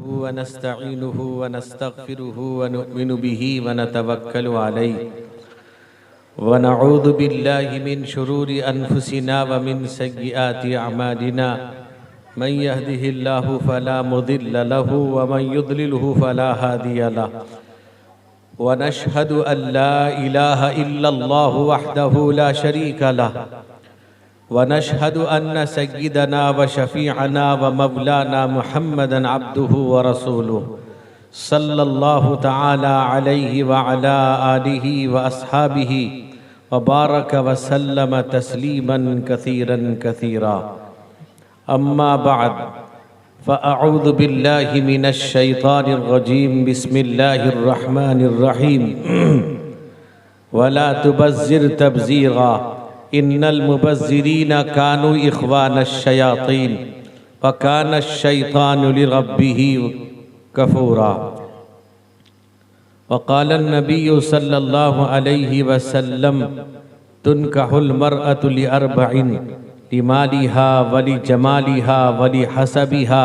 वनस्तईनुहु वनस्तगफिरुहु वनुमिनु बिही वनतवक्कलु अलैहि वनऊज़ु बिल्लाहि मिन शुरूरि अनफुसिना व मिन सय्यिआति अमालिना मन यहदिहिल्लाहु फला मुदिल्ल लहु व मन युद्लिलहु फला हादिय लहु वनशहदु अल्ला इलाहा इल्लल्लाहु वहदहु ला शरीका लहु वनशहदु अन्न सय्यिदना व शफीअना व मौलाना मुहम्मदन अब्दुहु व रसूलुहु सल्लल्लाहु तआला अलैहि व अला आलिहि व अस्हाबिहि व बारक व सल्लम तस्लीमन कसीरन कसीरा। अम्मा बअद फ़अऊज़ु बिल्लाहि मिनश शैतानिर रजीम बिस्मिल्लाहिर रहमानिर रहीम वला तुबज़्ज़िर तबज़ीरा इन्नल मुबज़्ज़िरीन कानू इख़वानश शयातीन व कानश शैतानु लिरब्बिही कफ़ूरा। वक़ालन नबिय्यु सल्लल्लाहु अलैहि वसल्लम तुनकाहुल मरअतु लिअरबइन लिमालिहा वली जमालिहा वली हसबिहा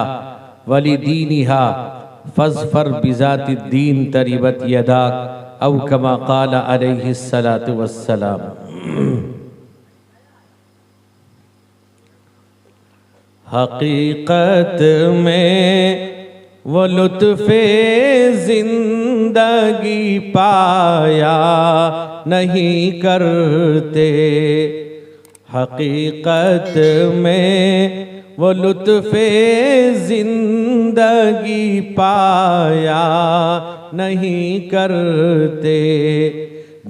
वली दीनिहा फ़ज़फ़र बिज़ातिद्दीन तरिबत यदाक औ कमा क़ाल अलैहिस्सलातु वस्सलाम। हकीकत में वो लुत्फ़े ज़िंदगी पाया नहीं करते, हकीकत में वो लुत्फ़े ज़िंदगी पाया नहीं करते,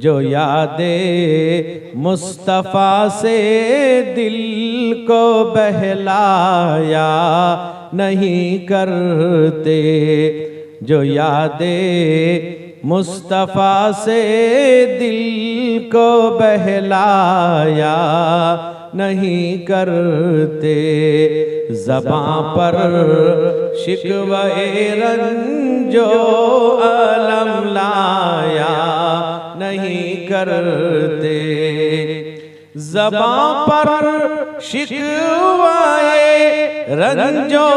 जो यादे मुस्तफ़ा से दिल को बहलाया नहीं करते, जो यादे मुस्तफ़ा से दिल को बहलाया नहीं करते, ज़बां पर शिकवे रंजो अलम लाया नहीं करते, ज़बां पर शिकवाए रंजो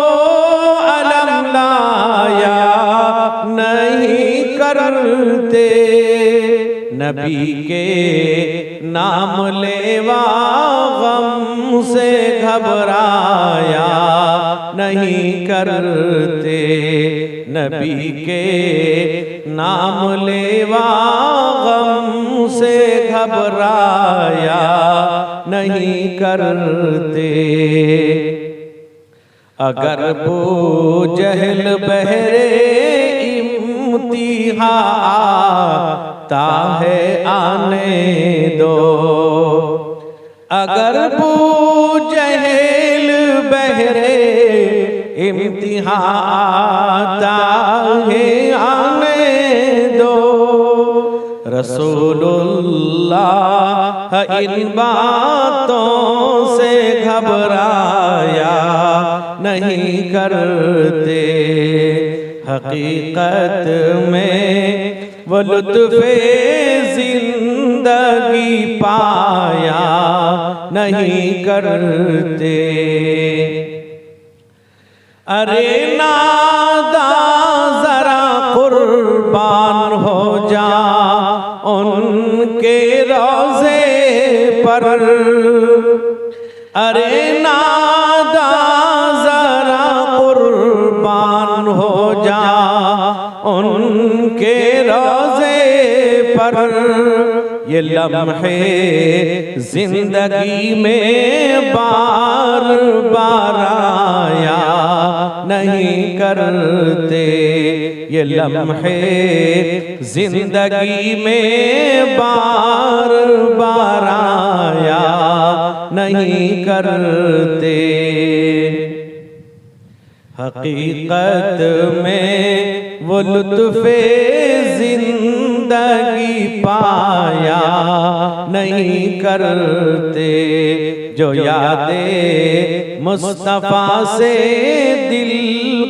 अलम लाया नहीं करते, नबी के नाम लेवा गम से घबराया नहीं करते, नबी के नाम लेवा गम से घबराया नहीं करते। अगर वो जहल बहरे इम्तिहा आता है आने दो, अगर वो जहल बहरे इम्तिहा आता है आने दो, रसूलुल्लाह इन बातों से घबराया नहीं करते, हकीकत में वो लुत्फ़े ज़िंदगी पाया नहीं करते। अरे नादा ज़रा कुर्बान हो जा उनके रोज़े पर, अरे नादा ज़रा कुर्बान हो जा उनके रोज़े पर, ये लम्हे ज़िंदगी में बार बार आया नहीं करते, ये लम्हे ज़िंदगी में बार बार आया नहीं करते, हकीकत में वो लुत्फ़े ज़िंदगी पाया नहीं करते, जो यादे मुस्तफ़ा से दिल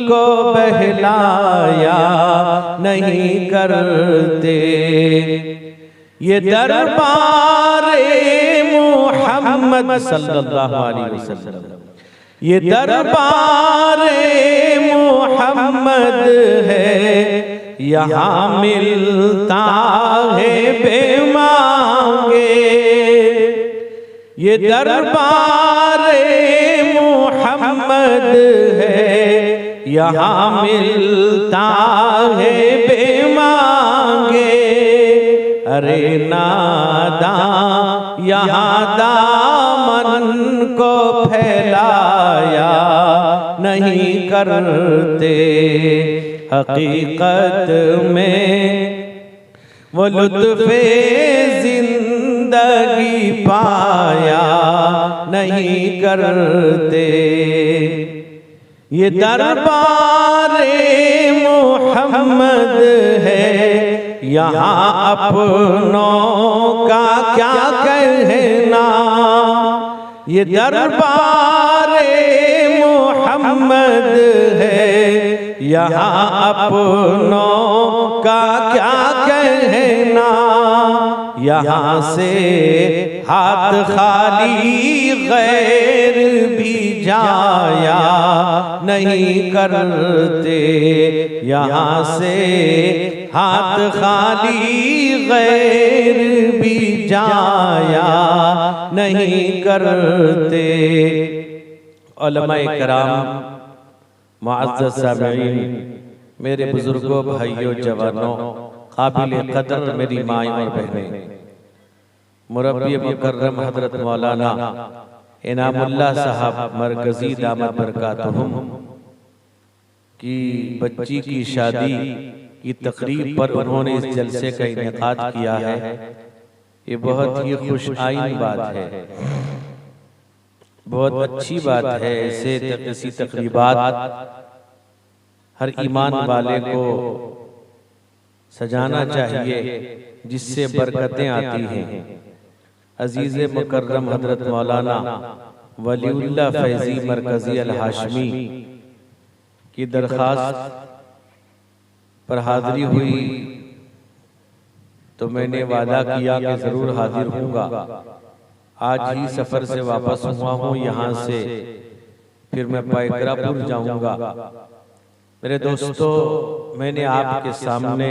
को बहलाया नहीं करते, ये दरबारे मुहम्मद सल्लल्लाहु अलैहि वसल्लम, ये दरबारे मोहम्मद है, यहाँ मिलता है बेमांगे। ये दरबारे मोहम्मद है, यहाँ मिलता है बेमांगे। अरे नादा यहाँ दामन को फैलाया नहीं करते, हकीकत में वो लुत्फ़े जिंदगी पाया नहीं करते। ये दरबारे मोहम्मद है, यहाँ अपनों का क्या कहना। ये दरबारे मोहम्मद है, यहाँ अपनों का क्या कहना। यहाँ से हाथ खाली गैर भी जाया नहीं करते, यहाँ से हाथ खाली गैर भी जाया नहीं करते। उलमाए कराम, मुअज़्ज़ज़ सामिईन, मेरे बुजुर्गों, भाइयों, जवानों, काबिल कदर मेरी माएँ और बहनें, मुरब्बी मुकर्रम हजरत मौलाना इनामुल्लाह साहब मरकजी दामत बरकातुहुम की बच्ची की शादी की तकरीब पर उन्होंने इस जलसे का इनेकाद किया है। ये बहुत ही खुश आइन बात है, बहुत अच्छी बात है। ऐसी तकरीबात हर ईमान वाले को सजाना चाहिए जिससे बरकतें आती हैं। अजीज़ मुकर्रम हजरत मौलाना वलीउल्लाह फैज़ी मरकजी अल हाशमी की दरख्वास्त पर हाजिरी हुई तो मैंने वादा किया कि ज़रूर हाजिर हूँगा। आज ही सफ़र से वापस हुआ हूँ, यहाँ से फिर मैं पायकरापुर जाऊँगा। मेरे दोस्तों, मैंने आपके सामने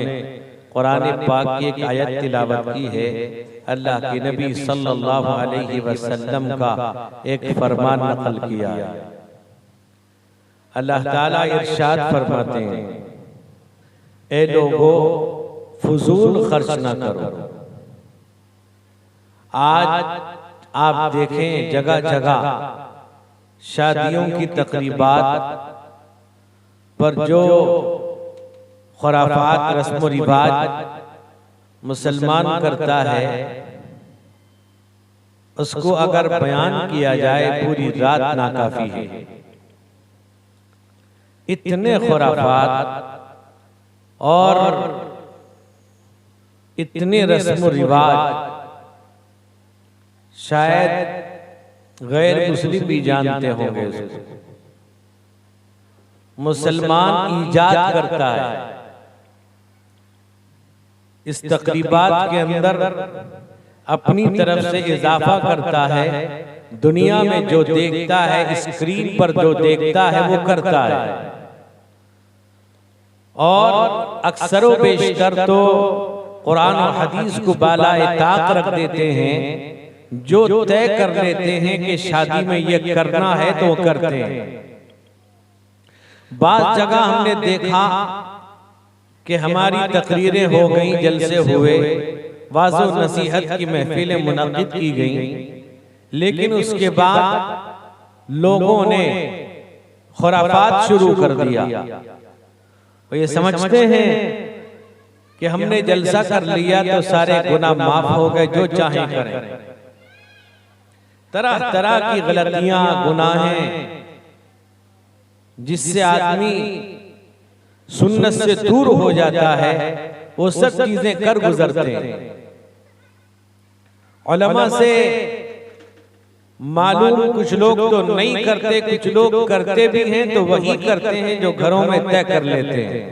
कुरान पाक की एक आयत तिलावत की है। अल्लाह के नबी सल्लल्लाहु अलैहि वसल्लम का एक फरमान नकल किया है। अल्लाह ताला इरशाद फरमाते हैं, ए लोगों, फजूल खर्च ना करो। आज आप देखें जगह जगह शादियों की तकरीबात पर जो खुराफात रस्म रिवाज मुसलमान करता है, उसको अगर बयान किया जाए पूरी रात नाकाफी है। इतने खुराफात और इतने रस्म रिवाज शायद गैर मुस्लिम भी जानते होंगे। मुसलमान ईजाद करता है, इस तकरीबात के अंदर अपनी तरफ से इजाफा करता है। दुनिया में जो देखता है, स्क्रीन पर जो देखता है वो करता है। और अक्सर बेशतर तो कुरान और हदीस को बालाए ताक रख देते हैं, जो तय कर लेते हैं कि शादी में ये करना है तो करते हैं। बात जगह हमने देखा कि हमारी तकरीरें हो गई, जलसे हुए, वाज़ो नसीहत की महफिलें मुनक़िद की गई, लेकिन उसके बाद लोगों ने खुराफात शुरू कर दिया। वो ये समझते हैं कि हमने जलसा कर लिया तो सारे गुनाह माफ हो गए, जो चाहें करें। तरह तरह की गलतियां, गुनाहें जिससे आदमी सुन्नत से दूर हो जाता है, वो सब चीजें कर गुजरते हैं। उलमा से मालूम कुछ लोग तो नहीं करते, कुछ लोग करते भी हैं, तो वही करते हैं जो घरों में तय कर लेते हैं।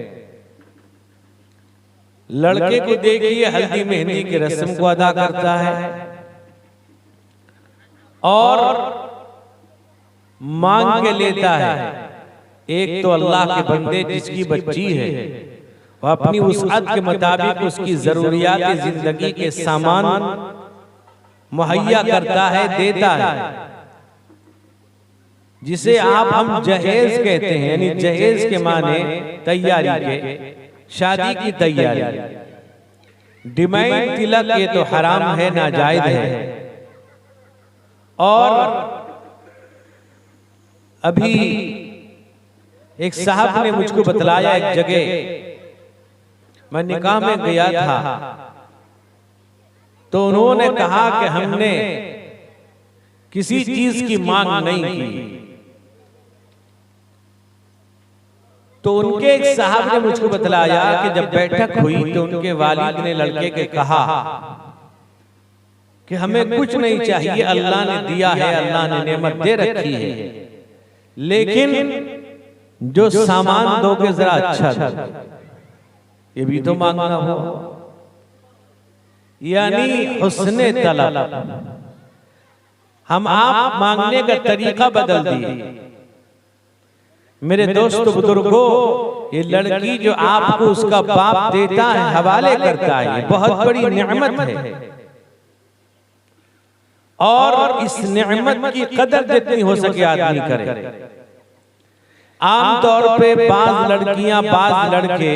लड़के को देखिए हल्दी मेहंदी की रस्म को अदा करता है और मांग के लेता है, एक तो अल्लाह के बंदे जिसकी बच्ची है वो अपनी वुसअत के मुताबिक उसकी जरूरियात जिंदगी के सामान मुहैया करता है, देता है, जिसे आप हम जहेज कहते हैं। यानी जहेज के माने तैयारी के, शादी की तैयारी। डिमांड तिलक ये तो हराम है, नाजायज है। और अभी एक साहब ने मुझको बतलाया, एक जगह मैं निकाह में गया था तो उन्होंने कहा कि हमने किसी चीज की मांग नहीं की। तो उनके एक साहब ने मुझको बतलाया कि जब बैठक हुई तो उनके वालिद ने लड़के के कहा कि हमें कुछ नहीं चाहिए, अल्लाह ने दिया है, अल्लाह ने नेमत दे रखी है, लेकिन जो सामान दोगे जरा अच्छा दो, ये भी तो मांगना हो। यानी हुस्ने तलब, हम आप मांगने का तरीका बदल दिए। मेरे दोस्तों बुजुर्गों, ये लड़की जो आपको उसका बाप देता है, हवाले करता है, ये बहुत बड़ी नेमत है। और इस नेमत की कदर जितनी हो सके आदमी करे। आमतौर पे बाज लड़कियां, बाज लड़के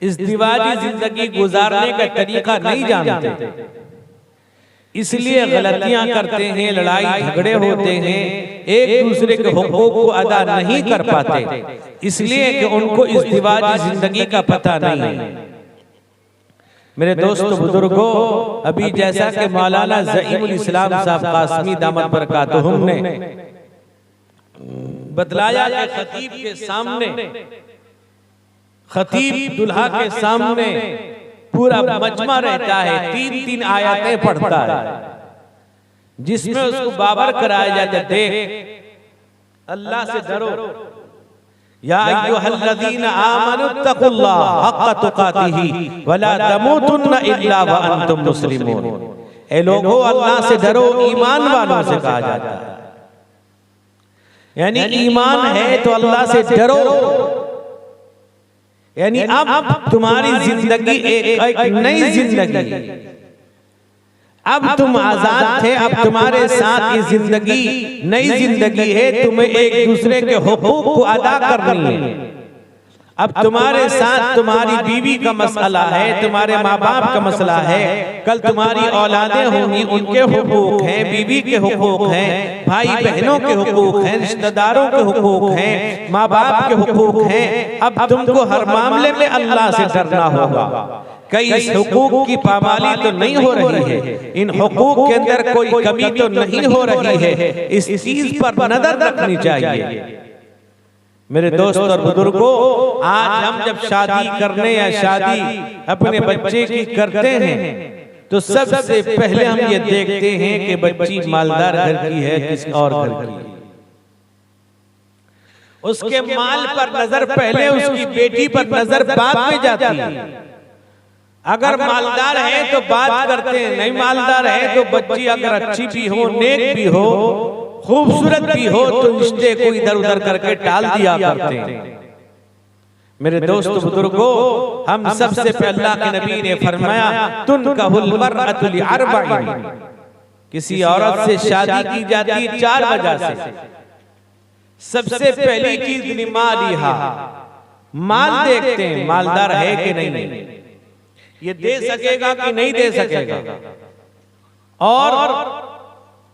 इस दिवाजी जिंदगी गुजारने का तरीका नहीं जानते, इसलिए गलतियां करते हैं, लड़ाई झगड़े होते हैं, एक दूसरे के हुकूक को अदा नहीं कर पाते, इसलिए कि उनको इस दिवाजी जिंदगी का पता नहीं है। मेरे दोस्तों बुजुर्गों, अभी जैसा कि मौलाना ज़ईमुल इस्लाम साहब कासमी दामत बरकातुहुम ने बतलाया कि खतीब के सामने, खतीब दुल्हा के सामने पूरा मजमा रहता है, 3-3 आयतें पढ़ता है, जिसमें उसको बाबर कराया जाता है, देख अल्लाह से डरो, या अय्युहल्लज़ीना आमनुत्तकुल्लाह हक़्क़ तुक़ातिही वला तमूतुन्ना इल्ला व अंतुम मुस्लिमून। ए लोगों, अल्लाह से डरो, ईमान वालों से कहा जाता है। यानी ईमान है तो अल्लाह से डरो। यानी अब तुम्हारी जिंदगी एक नई जिंदगी, अब तुम आजाद थे, अब तुम्हारे साथ ये जिंदगी नई जिंदगी है, तुम्हें एक दूसरे के हुकूक को अदा करनी है। अब तुम्हारे साथ तुम्हारी बीवी का मसला है, तुम्हारे माँ बाप का मसला है, कल तुम्हारी औलादें होंगी, उनके हुकूक हैं, बीवी के हुकूक हैं, भाई बहनों के हुकूक हैं, रिश्तेदारों के हुकूक हैं, माँ बाप के हुकूक हैं। अब तुमको हर मामले में अल्लाह से डरना होगा। कई इस हुकूक की पामाली तो नहीं हो रही है, इन हुकूक के अंदर कोई कमी तो नहीं हो रही है, इस चीज पर नजर रखनी चाहिए। मेरे दोस्त और बुजुर्गों, आज हम जब शादी करने या शादी अपने बच्चे की करते हैं तो सबसे पहले हम ये देखते हैं कि बच्ची मालदार घर की है, किस और घर की है। उसके माल पर नजर पहले, उसकी बेटी पर नजर बाद में जाती है। अगर मालदार है तो बात करते हैं, नहीं मालदार है तो बच्ची अगर अच्छी भी हो, नेक भी हो, खूबसूरत भी हो, तो रिश्ते को इधर उधर करके टाल दिया करते हैं। मेरे दोस्तों बुजुर्गों, हम सबसे पहले अल्लाह के नबी ने फरमाया, तुनकाहुल मरअतु लिअरबईन, किसी औरत से शादी की जाती है 4 वजह से। सबसे पहली चीज निमालिहा, माल देखते हैं, मालदार है कि नहीं, ये दे सकेगा कि नहीं दे सकेगा। और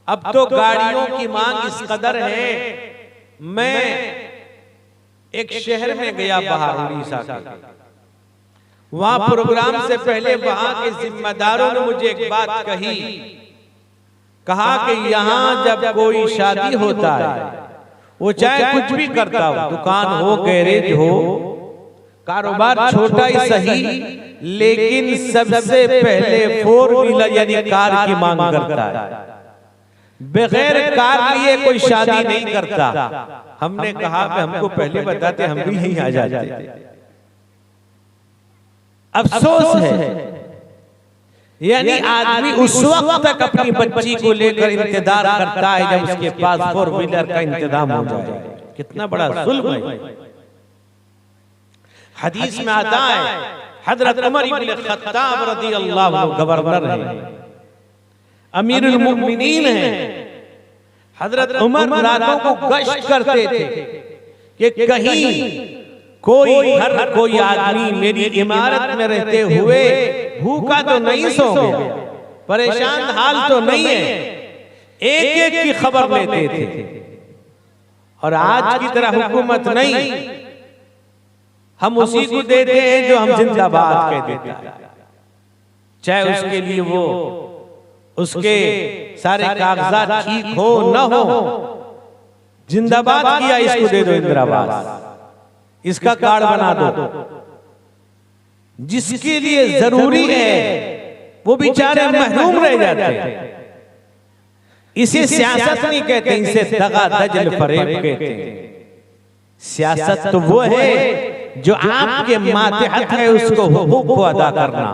अब तो गाड़ियों की मांग इस कदर है। मैं एक शहर में गया बाहर उड़ीसा के, वहां प्रोग्राम से पहले वहां के जिम्मेदारों ने मुझे एक बात कही, कहा कि यहाँ जब कोई शादी होता है, वो चाहे कुछ भी करता हो, दुकान हो, गैरेज हो, कारोबार छोटा ही सही, लेकिन सबसे पहले 4 व्हीलर यानी कार की मांग करता है। बगैर कार लिए कोई शादी नहीं करता। हमने कहा कि हमको पहले बताते, हम भी यहीं आ जाते। अफसोस है, यानी आदमी उस वक्त तक अपनी बच्ची को लेकर इंतजार करता है जब उसके पास 4 व्हीलर का इंतजाम हो जाए। कितना बड़ा जुल्म है। हदीस में आता है हजरत उमर इब्न खत्ताब रज़ियल्लाहु अन्हु गवर्नर हैं, अमीरुल मुमिनीन हैं। हजरत उमर रातों को गश्त करते थे कि कहीं कोई घर कोई आदमी मेरी इमारत में रहते हुए भूखा तो नहीं सो गया, परेशान हाल तो नहीं है, एक एक की खबर लेते थे। और आज की तरह हुकूमत नहीं, हम उसी को देते हैं जो हम जिंदाबाद कह देते हैं, चाहे उसके लिए वो उसके सारे कागजात ठीक हो न हो। जिंदाबाद किया, इसको दे दो इंदिरावास, इसका कार्ड बना दो। जिसके लिए जरूरी है वो बेचारे महरूम रह जाते हैं। इसे सियासत नहीं कहते, इसे दगा दजल फरेब कहते हैं। सियासत तो वो है जो आपके मातहत है उसको हुकूक को अदा करना।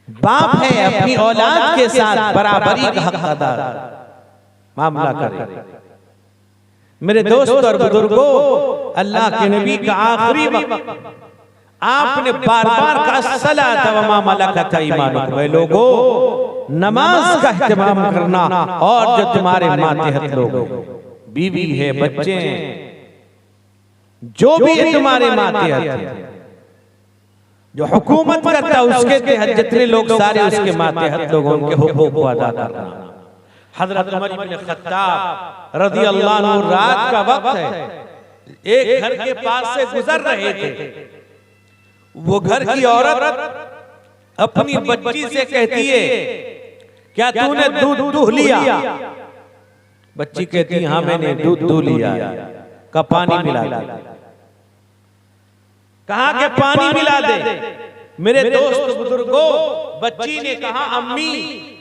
बाप है अपनी औलाद के साथ बराबरी का हक अदा मामला करे। मेरे दोस्त और बुजुर्गों, अल्लाह के नबी का आखिरी वक्त आपने बार बार कहा सलात व मा मलकत ऐमानुकुम, लोगों नमाज का एहतमाम करना, और जो तुम्हारे मातहत लोग बीवी है, बच्चे हैं, जो भी है तुम्हारे मातहत, जो हुकूमत करता उसके तहत जितने लोग सारे उसके मातहत लोगों के हुकूक को अदा करना। हजरत उमर इब्न खत्ताब रज़ियल्लाहु अन्हु रात का वक्त है, एक घर के पास से गुजर रहे थे। वो घर की औरत अपनी बच्ची से कहती है, क्या तूने दूध दूह लिया? बच्ची कहती है, हाँ मैंने दूध दूह लिया। का पानी मिला दे। कहा कि पानी मिला दे। मेरे दोस्त बुजुर्गों, बच्ची ने कहा, अम्मी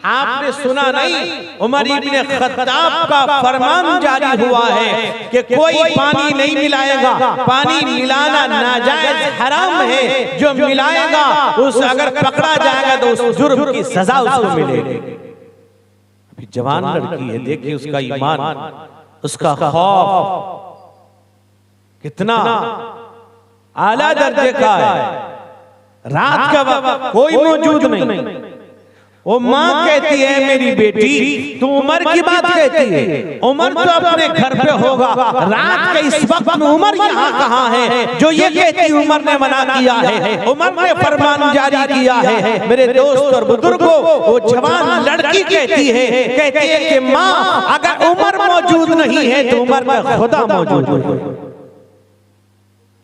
आपने सुना नहीं, उमर इब्न खत्ताब का फरमान जारी हुआ है कि कोई पानी नहीं मिलाएगा, पानी मिलाना नाजायज हराम है, जो मिलाएगा उस अगर पकड़ा जाएगा तो उस जुर्म की सजा उसको मिलेगी। अभी जवान लड़की है, देखिए उसका ईमान, उसका खौफ कितना आला दर्जे का है। रात का वक्त कोई मौजूद नहीं, वो माँ कहती है, मेरी बेटी तू उमर की बात कहती है, उमर तो अपने घर पे होगा, रात के इस वक्त में उमर यहाँ कहाँ है जो ये कहती उमर ने मना किया है, उमर ने फरमान जारी किया है। मेरे दोस्त और बुजुर्गों, वो जवान लड़की कहती है कि माँ अगर उमर मौजूद नहीं है तो उमर का खुदा मौजूद है।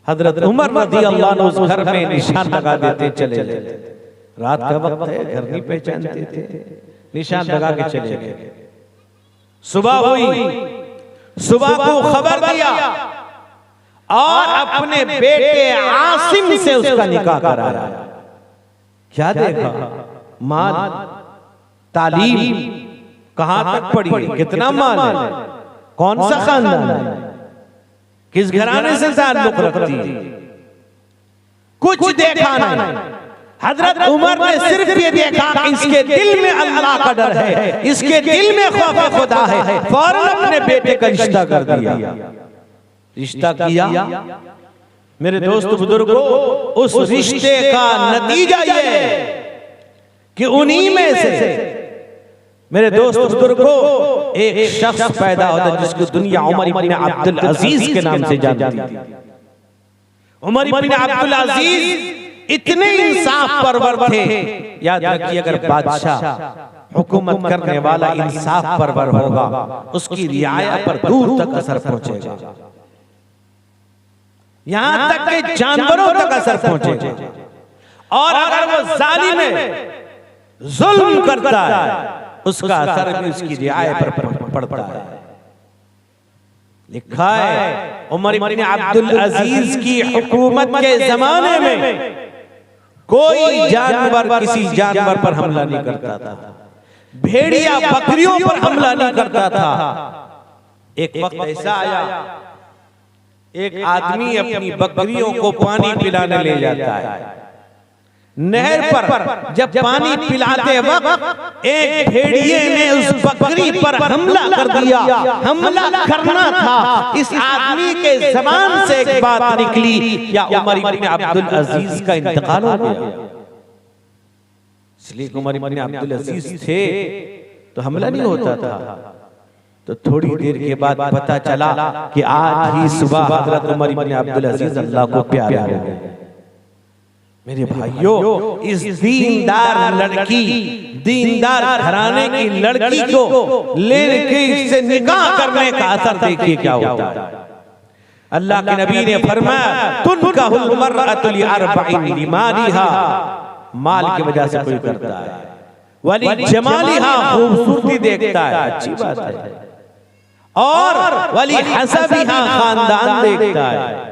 हजरत उमर रज़ियल्लाहु अन्हु उस घर में निशान लगा देते चले गए। रात का वक्त है, घर नहीं पहचानते थे, निशान लगा के चले गए। सुबह हुई, सुबह को खबर दिया और अपने बेटे आसिम से उसका निकाह कराया। क्या देखा? माल, तालीम, कहां तक पढ़ी है, कितना माल है, कौन सा खानदान है, किस घराने से ताल्लुक रखती है, कुछ देखा नहीं। हजरत उमर ने सिर्फ ये देखा कि इसके दिल में अल्लाह का डर है, इसके दिल में खौफ खुदा है, फौरन अपने बेटे का रिश्ता कर दिया। रिश्ता किया। मेरे दोस्त बुजुर्गों, उस रिश्ते का नतीजा ये है कि उन्हीं में से मेरे दोस्त बुजुर्गों एक शख्स पैदा होता जिसको दुनिया उमर इब्न अब्दुल अजीज के नाम से जानती थी। उमर इब्न अब्दुल अजीज इतने इंसाफ परवर थे। याद रखिए, अगर बादशाह हुकूमत करने वाला इंसाफ परवर होगा, उसकी रियाया पर दूर तक असर पहुंचेगा, यहां तक कि जानवरों तक असर पहुंचेगा। और अगर वो जालिम है, जुल्म करता है, उसका असर भी उसकी रियाया पर पड़ता है। लिखा है उमर इब्न अब्दुल अजीज की हुकूमत के जमाने में कोई जानवर किसी जानवर पर हमला नहीं करता था, भेड़िया बकरियों पर हमला नहीं करता था। एक वक्त ऐसा आया, एक आदमी अपनी बकरियों को पानी पिलाने ले जाता है, नहर पर जब पानी पिलाते वक्त एक भेड़िए ने उस बकरी पर हमला कर दिया। हमला करना था, इस आदमी के ज़बान से एक बात निकली, क्या उमर इब्न अब्दुल अजीज का इंतकाल हो गया? इसलिए उमर इब्न अब्दुल अजीज थे तो हमला नहीं होता था। तो थोड़ी देर के बाद पता चला कि आज ही सुबह हजरत उमर इब्न अब्दुल अजीज अल्लाह को प्यारे हो गए। मेरे भाइयों, इस दीनदार लड़की, दीनदार घराने की लड़की को लेके इससे निकाह करने का असर देखिए क्या होता है। अल्लाह के नबी ने फरमाया, तुनकाहुल मरअतु लिअरबइन लिमालिहा, माल की वजह से कोई करता है, वली जमालिहा, खूबसूरती देखता है, अच्छी बात है, और वली हसबिहा, खानदान देखता है।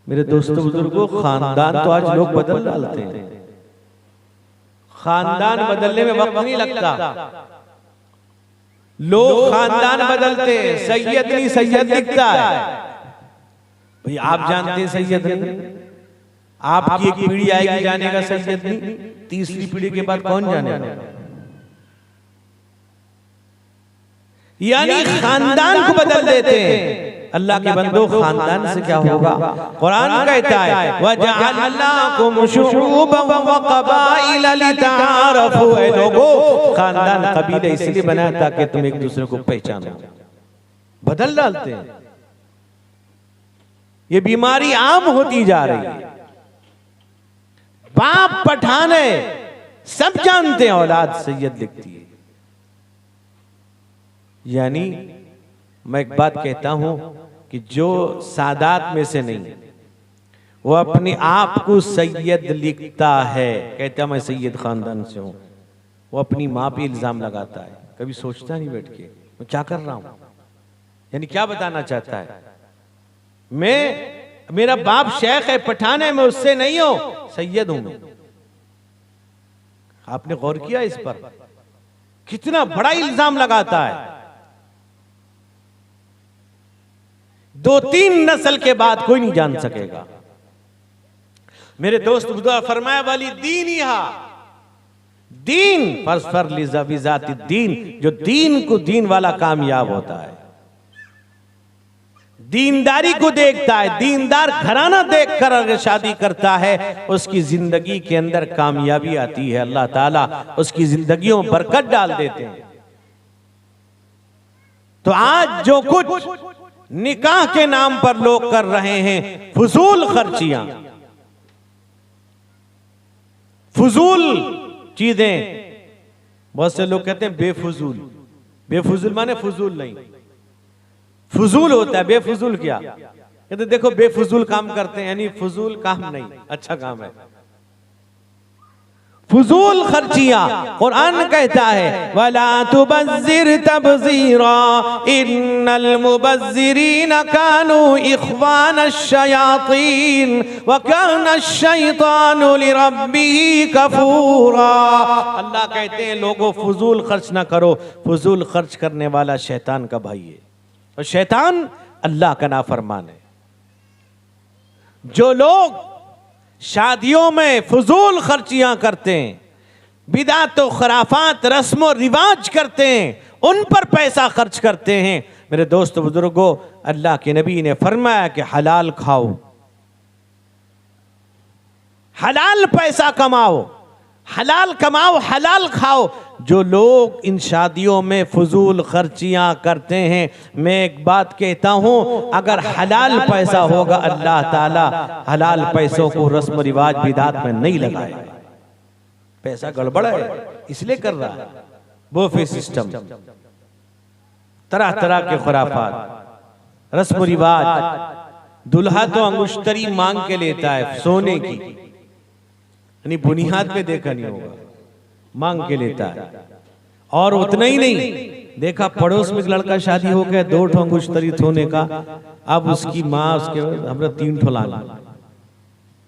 मेरे दोस्तों बुजुर्गों, खानदान तो आज लोग बदल डालते हैं। खानदान बदलने में वक्त नहीं लगता, लोग खानदान बदलते हैं। सैयद नहीं सैयद दिखता है। भाई आप जानते हैं सैयद नहीं, आपकी एक पीढ़ी आएगी जाने का सैयद नहीं, तीसरी पीढ़ी के बाद कौन जानेगा? यानी खानदान को बदल देते हैं। अल्लाह के बंदों, खानदान से क्या होगा? कुरान कहता है, वजअलनाकुम शुऊबन व क़बाइल लितआरफू, ऐ लोगों, खानदान कबीले इसलिए बनाया ताकि तुम एक दूसरे को पहचानो। बदल डालते हैं। ये बीमारी आम होती जा रही है। बाप पठान है, सब जानते हैं औलाद सैयद लिखती है। यानी मैं एक बात कहता हूं कि जो सादात में से नहीं, वो अपने आप को सैयद लिखता है, कहता मैं सैयद खानदान से हूं, वो अपनी माँ पे इल्जाम लगाता है, कभी सोचता नहीं बैठ के मैं क्या कर रहा हूं। यानी क्या बताना चाहता है? मेरा बाप शेख है, पठान है, मैं उससे नहीं हूं, सैयद हूं मैं। आपने गौर किया इस पर? कितना बड़ा इल्जाम लगाता है। 2-3 नस्ल के बाद कोई नहीं जान सकेगा। मेरे दोस्त बुजुर्ग फरमाया, वाली दीन यहा, दीन फर लिजाती दीन, जो दीन को दीन वाला कामयाब होता है, दीनदारी को देखता है, दीनदार घराना देखकर अगर शादी करता है, उसकी जिंदगी के अंदर कामयाबी आती है। अल्लाह ताला उसकी जिंदगियों में बरकत डाल देते हैं। तो आज जो कुछ निकाह के नाम पर लोग कर रहे हैं, फजूल खर्चियां, फजूल चीजें, बहुत से लोग कहते हैं बेफजूल। बेफजूल माने फजूल नहीं, फजूल होता है, बेफजूल क्या? कहते देखो बेफजूल काम करते हैं, यानी फजूल काम नहीं, अच्छा काम है। फजूल खर्चियां, कुरान कहता है, वला तुबज़िर तबज़ीरा इन्नल मुबज़्ज़िरीन कानू इख्वानश-शयातीन व कानश-शैतानु लिरब्बिही कफूरा। अल्लाह कहते हैं लोगों फजूल खर्च ना करो, फजूल खर्च करने वाला शैतान का भाई है, और शैतान अल्लाह का नाफरमान है। जो लोग शादियों में फजूल खर्चियां करते हैं, बिदात व खराफात, रस्म और रिवाज करते हैं, उन पर पैसा खर्च करते हैं। मेरे दोस्त बुजुर्गों, अल्लाह के नबी ने फरमाया कि हलाल खाओ, हलाल पैसा कमाओ, हलाल कमाओ, हलाल खाओ। जो लोग इन शादियों में फजूल खर्चियां करते हैं, मैं एक बात कहता हूं, अगर हलाल पैसा होगा, अल्लाह ताला हलाल पैसों को रस्म रिवाज बिदात में नहीं लगाएगा। पैसा गड़बड़ है इसलिए कर रहा है, बोफे सिस्टम, तरह तरह के खुराफात, रस्म रिवाज। दुल्हा तो अंगुश्तरी मांग के लेता है सोने की, यानी बुनियाद पे देखा नहीं होगा, मांग के लेता है। और उतना ही नहीं, देखा पड़ोस में लड़का शादी हो गया, 2 ठो अंगुश्तरी होने का, अब उसकी माँ उसके हमरा 3 ठो लाना,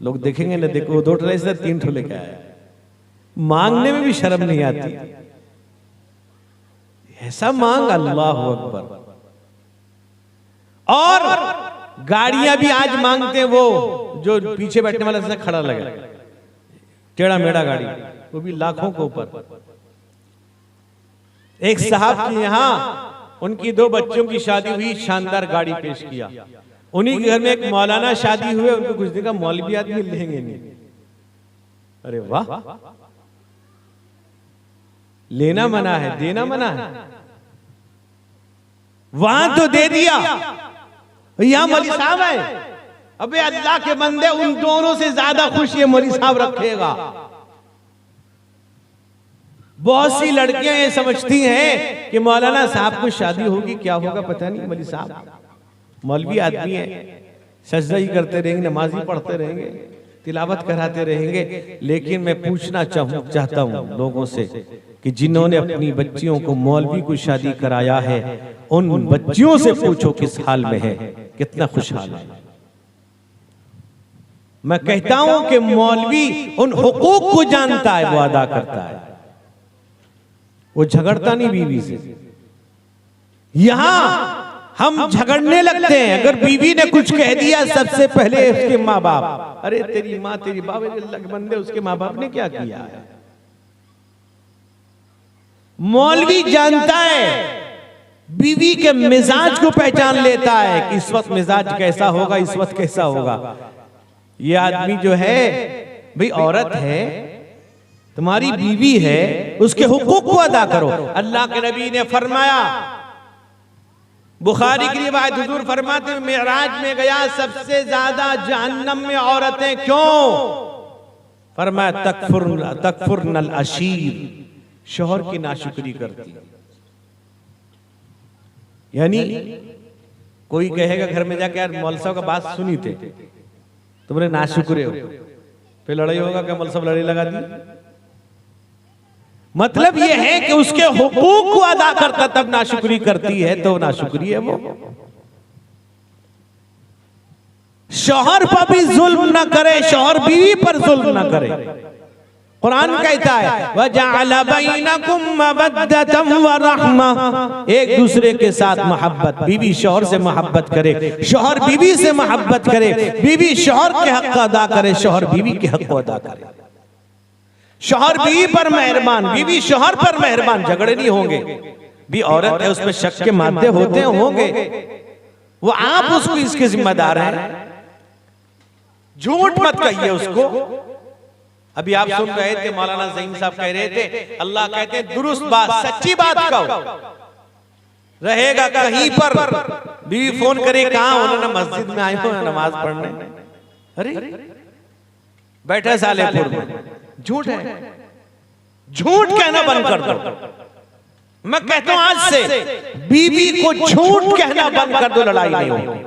लोग देखेंगे ना, देखो 2 ठो ऐसे 3 ठो लेके आया। मांगने में भी शर्म नहीं आती, ऐसा मांग, अल्लाह अकबर। और गाड़ियां भी आज मांगते हैं, वो जो पीछे बैठने वाला से खड़ा लगे, टेढ़ा मेढ़ा गाड़ी, वो भी लाखों के ऊपर। एक साहब के यहाँ उनकी 2 बच्चों की शादी हुई, शानदार गाड़ी पेश किया। उन्हीं के घर में एक मौलाना शादी हुए, उनको कुछ दिन का मौलवी आदमी लेंगे नहीं। अरे वाह, लेना मना है, देना मना है। वहां तो दे दिया, यहां मौलवी साहब है। अबे अल्लाह के बंदे, उन दोनों से ज्यादा खुश ये मौलवी साहब रखेगा। बहुत सी लड़कियां ये समझती हैं कि मौलाना साहब को शादी होगी, क्या होगा पता नहीं। मौलवी साहब मौलवी आदमी है, सजदा ही करते रहेंगे, नमाज ही पढ़ते रहेंगे, तिलावत कराते रहेंगे। लेकिन मैं पूछना चाहता हूं लोगों से कि जिन्होंने अपनी बच्चियों को मौलवी को शादी कराया है, उन बच्चियों से पूछो किस हाल में है, कितना खुशहाल है। मैं कहता हूं कि मौलवी उन हुकूक को जानता है, वो अदा करता है, वो झगड़ता नहीं बीवी से। यहां हम झगड़ने लगते हैं। अगर बीवी ने कुछ कह दिया, सबसे पहले उसके माँ बाप, अरे तेरी माँ तेरी बाप, अल्लाह के बंदे उसके माँ बाप ने क्या किया है। मौलवी जानता है, बीवी के मिजाज को पहचान लेता है कि इस वक्त मिजाज कैसा होगा, इस वक्त कैसा होगा। ये आदमी जो है भाई, औरत है, तुम्हारी बीवी है, उसके हुकूक को अदा करो। अल्लाह के नबी ने फरमाया, बुखारी की रिवायत, हुजूर फरमाते हैं मेराज में गया, सबसे ज्यादा जहन्नम में औरतें क्यों? फरमाया तकफुरनल अशीर, शौहर की नाशुक्री करती। यानी कोई कहेगा घर में जाके, यार मौलवी साहब का बात सुनी थे, तुमने नाशुक्रे हो, फिर लड़ाई होगा क्या, मौलवी साहब लड़ाई लगा दी। मतलब यह है कि उसके हुकूक को अदा करता तब नाशुक्री करती है, तो नाशुक्री है वो। शौहर पर भी जुल्म न करे, शौहर बीवी पर जुल्म न करे। कुरान कहता है वजअल बैनकुम मवद्दतम व रहमा, एक दूसरे के साथ मोहब्बत, बीवी शौहर से मोहब्बत करे, शौहर बीवी से मोहब्बत करे, बीवी शौहर के हक अदा करे, शौहर बीवी के हक को अदा करे। शौहर बीवी पर मेहरबान, बीवी शौहर पर मेहरबान, झगड़े नहीं होंगे। भी औरत है, उसमें शक के मादे होते होंगे, वो आप उसको इसके जिम्मेदार हैं। झूठ मत कहिए उसको। अभी आप सुन रहे थे, मौलाना ज़हीम साहब कह रहे थे, अल्लाह कहते हैं दुरुस्त बात, सच्ची बात कहो। रहेगा कहीं पर, बीवी फोन करे, कहां? उन्होंने मस्जिद में आए हो नमाज पढ़ने। अरे बैठे सालेपुर में, झूठ है। झूठ कहना बंद कर दो। मैं कहता हूं आज से बीवी को झूठ कहना बंद कर दो, लड़ाई नहीं होगी।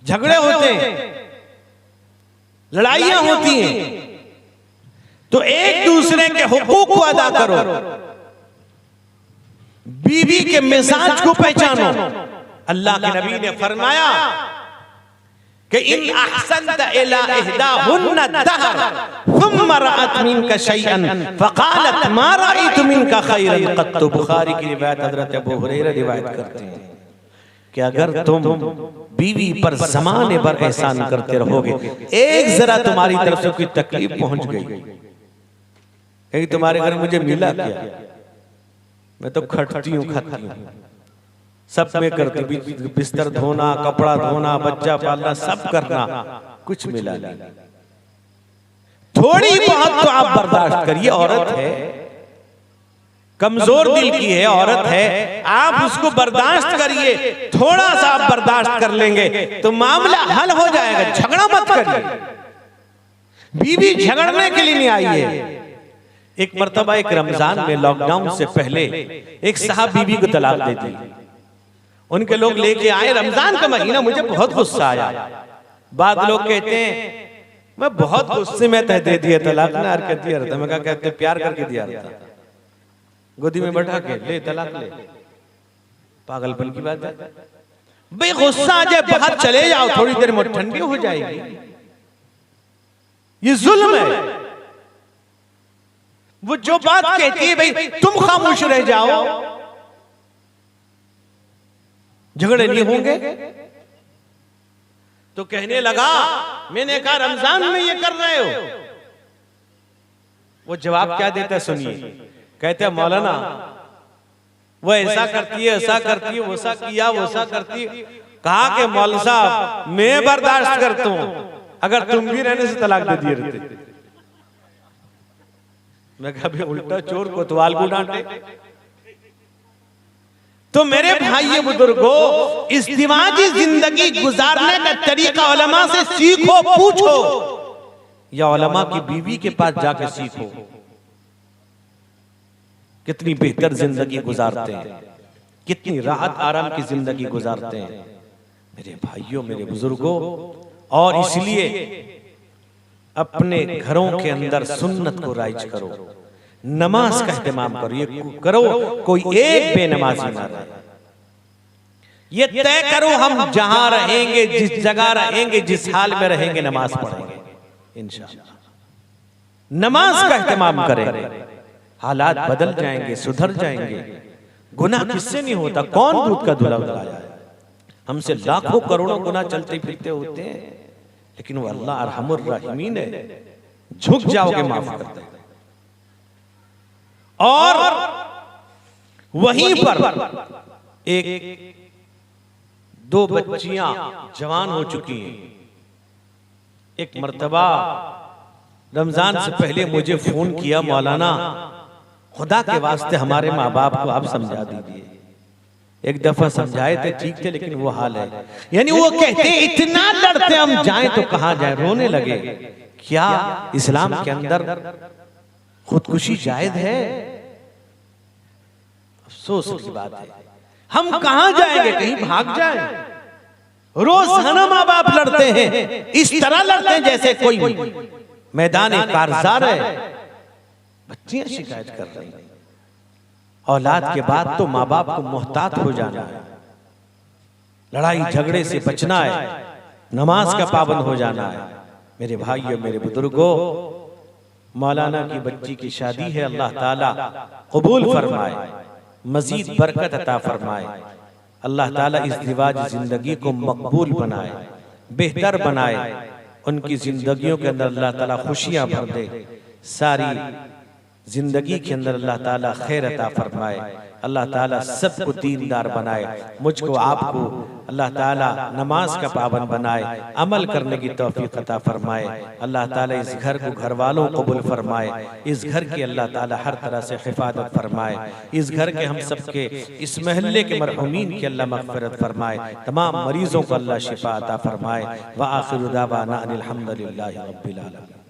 झगड़े होते हैं, लड़ाइयां होती हैं, तो एक दूसरे के हुकूक को अदा करो, बीवी के मिजाज को पहचानो। अल्लाह के नबी ने फरमाया कि इन अहसनत इला इहदाहुन्ना दहर थुम्मा रअत मिनका शैअन फक़ालत मा रअयतु मिनका खैरन क़त्तु। बुखारी की रिवायत, हज़रत अबू हुरैरा रिवायत करते हैं कि अगर तुम बीवी पर ज़माने भर एहसान करते रहोगे, एक जरा तुम्हारी तरफ से कोई तकलीफ पहुंच गई, कहीं तुम्हारे घर मुझे मिला क्या, मैं तो खटती हूँ खाती हूँ, सब में करती, बिस्तर धोना, कपड़ा धोना, बच्चा पालना, सब करना, कुछ मिला नहीं। थोड़ी बहुत तो आप बर्दाश्त करिए, औरत है, कमजोर दिल की है, औरत है, आप उसको बर्दाश्त करिए। थोड़ा सा आप बर्दाश्त कर लेंगे तो मामला हल हो जाएगा। झगड़ा मत करिए, बीवी झगड़ने के लिए नहीं आई है। एक मर्तबा एक रमजान में लॉकडाउन से पहले एक साहब बीवी को तलाक दे दी। उनके लोग लेके आए, रमजान का महीना, मुझे बहुत गुस्सा आया। बाद लोग कहते हैं मैं बहुत गुस्से में तय दे दिया तलाक, ना यार कर दिया रहता। मैं कहा कहते प्यार करके दिया रहता, गोदी में बैठा के ले तलाक ले, पागलपन की बात है। भाई गुस्सा आ जाए, बाहर चले जाओ, थोड़ी देर में ठंडी हो जाएगी। ये जुल्म है। वो जो बात कहती है भाई तुम खामोश रह जाओ, झगड़े नहीं होंगे। तो कहने लगा, मैंने कहा रमजान में ये कर रहे हो? वो जवाब क्या देता है सुनिए। कहते हैं मौलाना वो ऐसा करती है, ऐसा करती है, वैसा किया, वैसा करती है। कहा कि मौलवी साहब मैं बर्दाश्त करता हूं, अगर तुम भी रहने से तलाक दे दिए रहते। मैं कहा उल्टा चोर कोतवाल को डांटे। तो मेरे भाई बुजुर्गों, इज़्दिवाजी जिंदगी गुजारने का तरीका उलमा से सीखो, पूछो, या उलमा की बीवी के पास जाके सीखो। कितनी बेहतर जिंदगी गुजारते हैं, कितनी राहत आराम की जिंदगी गुजारते हैं मेरे भाइयों, मेरे बुजुर्गों। और इसलिए अपने घरों के अंदर सुन्नत को राइज करो, नमाज का एहतमाम करो। ये करो कोई एक बेनमाजी ना रहे। ये तय करो हम जहां रहेंगे, जिस जगह रहेंगे, जिस हाल में रहेंगे, नमाज पढ़ेंगे इंशाअल्लाह। नमाज का एहतमाम करें, हालात बदल जाएंगे, सुधर जाएंगे। गुनाह किससे नहीं होता? कौन दूध का धुला उतराया है? हमसे लाखों करोड़ों गुनाह चलते फिरते होते हैं, लेकिन वो अल्लाह अरहमुर रहीमीन है, झुक जाओगे माफ कर देगा। और वहीं पर एक दो बच्चियां जवान हो चुकी हैं। एक मर्तबा रमजान से पहले मुझे फोन किया, मौलाना खुदा के वास्ते हमारे माँ बाप को आप समझा दीजिए। एक दफा समझाए थे, ठीक थे, लेकिन वो हाल है। यानी वो कहते इतना लड़ते हम जाएं तो कहां जाएं, रोने लगे। क्या इस्लाम के अंदर खुदकुशी जायज है? अफसोस की बात है। हम कहां जाएंगे, कहीं भाग जाएं? रोजाना माँ बाप लड़ते हैं, इस तरह लड़ते हैं जैसे कोई मैदान कारजार है। बच्चियां शिकायत कर रही हैं। औलाद के बाद तो माँ बाप को मोहतात हो जाना है, लड़ाई झगड़े से बचना है, नमाज का पाबंद हो जाना है। मेरे भाइयों, मेरे बुजुर्गों, मौलाना की बच्ची की शादी है, अल्लाह ताला कबूल फरमाए, मजीद बरकत अता फरमाए। अल्लाह ताला इस इज़्दिवाज जिंदगी को मकबूल बनाए, बेहतर बनाए। उनकी जिंदगियों के अंदर अल्लाह ताला खुशियां भर दे, सारी जिंदगी के अंदर अल्लाह ताला खैर अता फरमाए। अल्लाह ताला सबको दीनदार बनाए, मुझको आपको अल्लाह ताला नमाज का पाबंद बनाए, अमल करने की तौफीक अता फरमाए। अल्लाह ताला इस घर को घर वालों को कबूल फरमाए, इस घर की अल्लाह ताला हर तरह से हिफाजत फरमाए। इस घर के हम सबके, इस महल्ले के मरहुमीन की अल्लाह मग़फ़िरत फरमाए, तमाम मरीजों को अल्लाह शिफा अता फरमाए। व आखिरु दावाना अनिल हम्दुलिल्लाहि रब्बिल आलमीन।